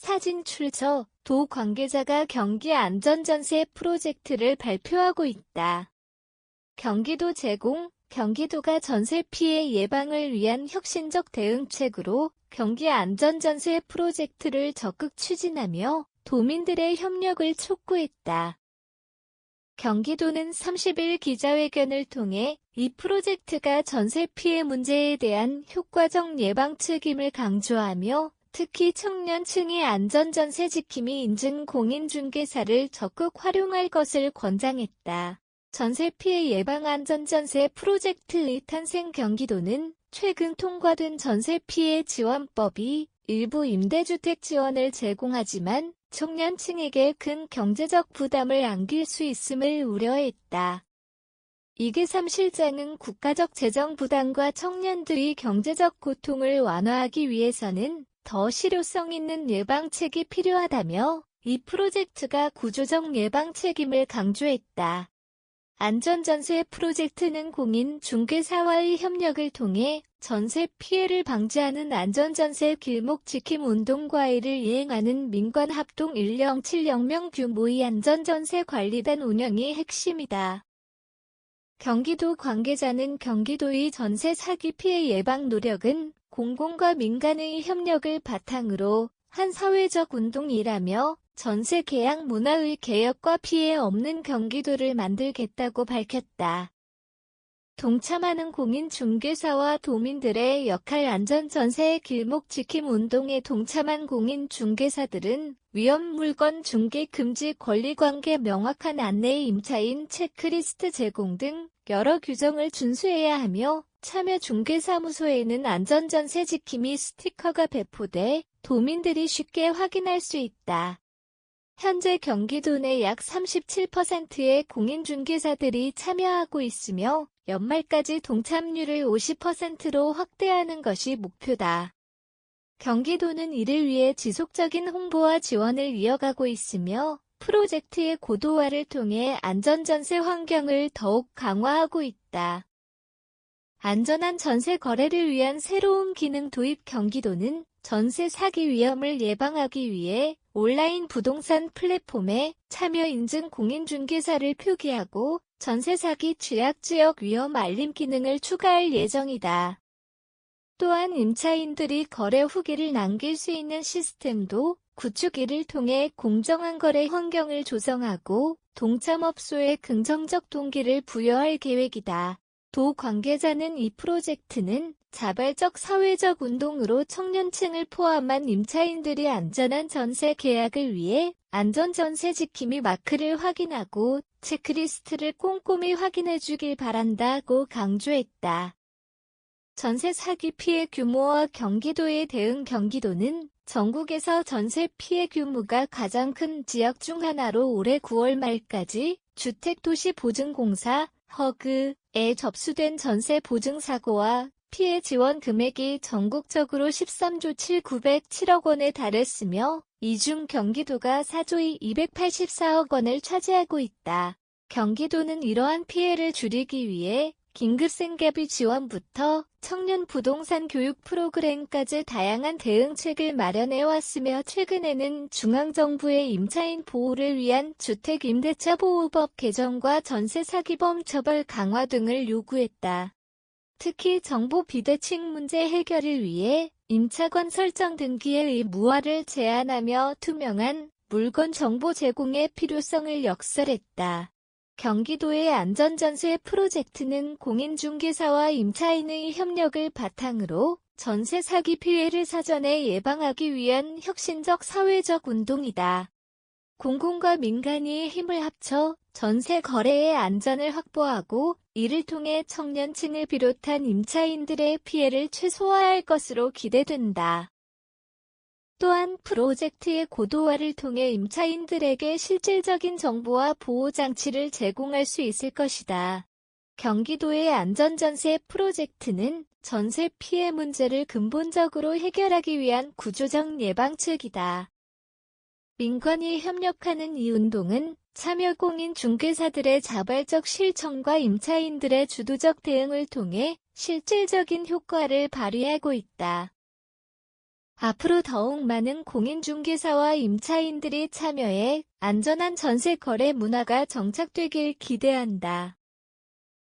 사진 출처, 도 관계자가 경기 안전전세 프로젝트를 발표하고 있다. 경기도 제공, 경기도가 전세 피해 예방을 위한 혁신적 대응책으로 경기 안전전세 프로젝트를 적극 추진하며 도민들의 협력을 촉구했다. 경기도는 30일 기자회견을 통해 이 프로젝트가 전세 피해 문제에 대한 효과적 예방책임을 강조하며 특히 청년층의 안전전세 지킴이 인증 공인중개사를 적극 활용할 것을 권장했다. 전세 피해 예방 안전전세 프로젝트의 탄생. 경기도는 최근 통과된 전세 피해 지원법이 일부 임대주택 지원을 제공하지만 청년층에게 큰 경제적 부담을 안길 수 있음을 우려했다. 이계삼 실장은 국가적 재정 부담과 청년들이 경제적 고통을 완화하기 위해서는 더 실효성 있는 예방책이 필요하다며 이 프로젝트가 구조적 예방책임을 강조했다. 안전전세 프로젝트는 공인중개사와의 협력을 통해 전세 피해를 방지하는 안전전세 길목지킴 운동과외를 이행하는 민관합동 107명 규모의 안전전세 관리단 운영이 핵심이다. 경기도 관계자는 경기도의 전세 사기 피해 예방 노력은 공공과 민간의 협력을 바탕으로 한 사회적 운동이라며 전세 계약 문화의 개혁과 피해 없는 경기도를 만들겠다고 밝혔다. 동참하는 공인중개사와 도민들의 역할. 안전전세 길목지킴 운동에 동참한 공인중개사들은 위험물건 중개 금지 권리관계 명확한 안내 임차인 체크리스트 제공 등 여러 규정을 준수해야 하며 참여 중개사무소에는 안전전세 지킴이 스티커가 배포돼 도민들이 쉽게 확인할 수 있다. 현재 경기도 내 약 37%의 공인중개사들이 참여하고 있으며 연말까지 동참률을 50%로 확대하는 것이 목표다. 경기도는 이를 위해 지속적인 홍보와 지원을 이어가고 있으며 프로젝트의 고도화를 통해 안전전세 환경을 더욱 강화하고 있다. 안전한 전세 거래를 위한 새로운 기능 도입. 경기도는 전세 사기 위험을 예방하기 위해 온라인 부동산 플랫폼에 참여 인증 공인중개사를 표기하고 전세 사기 취약지역 위험 알림 기능을 추가할 예정이다. 또한 임차인들이 거래 후기를 남길 수 있는 시스템도 구축. 이를 통해 공정한 거래 환경을 조성하고 동참업소에 긍정적 동기를 부여할 계획이다. 도 관계자는 이 프로젝트는 자발적 사회적 운동으로 청년층을 포함한 임차인들이 안전한 전세 계약을 위해 안전전세 지킴이 마크를 확인하고 체크리스트를 꼼꼼히 확인해주길 바란다고 강조했다. 전세 사기 피해 규모와 경기도의 대응. 경기도는 전국에서 전세 피해 규모가 가장 큰 지역 중 하나로 올해 9월 말까지 주택도시보증공사 허그에 접수된 전세 보증 사고와 피해 지원 금액이 전국적으로 13조 7,907억 원에 달했으며 이 중 경기도가 4조 284억 원을 차지하고 있다. 경기도는 이러한 피해를 줄이기 위해 긴급생계비 지원부터 청년 부동산 교육 프로그램까지 다양한 대응책을 마련해왔으며 최근에는 중앙정부의 임차인 보호를 위한 주택임대차 보호법 개정과 전세 사기범 처벌 강화 등을 요구했다. 특히 정보 비대칭 문제 해결을 위해 임차권 설정 등기의 무화를 제한하며 투명한 물건 정보 제공의 필요성을 역설했다. 경기도의 안전전세 프로젝트는 공인중개사와 임차인의 협력을 바탕으로 전세 사기 피해를 사전에 예방하기 위한 혁신적 사회적 운동이다. 공공과 민간이 힘을 합쳐 전세 거래의 안전을 확보하고 이를 통해 청년층을 비롯한 임차인들의 피해를 최소화할 것으로 기대된다. 또한 프로젝트의 고도화를 통해 임차인들에게 실질적인 정보와 보호장치를 제공할 수 있을 것이다. 경기도의 안전전세 프로젝트는 전세 피해 문제를 근본적으로 해결하기 위한 구조적 예방책이다. 민간이 협력하는 이 운동은 참여 공인 중개사들의 자발적 실천과 임차인들의 주도적 대응을 통해 실질적인 효과를 발휘하고 있다. 앞으로 더욱 많은 공인중개사와 임차인들이 참여해 안전한 전세 거래 문화가 정착되길 기대한다.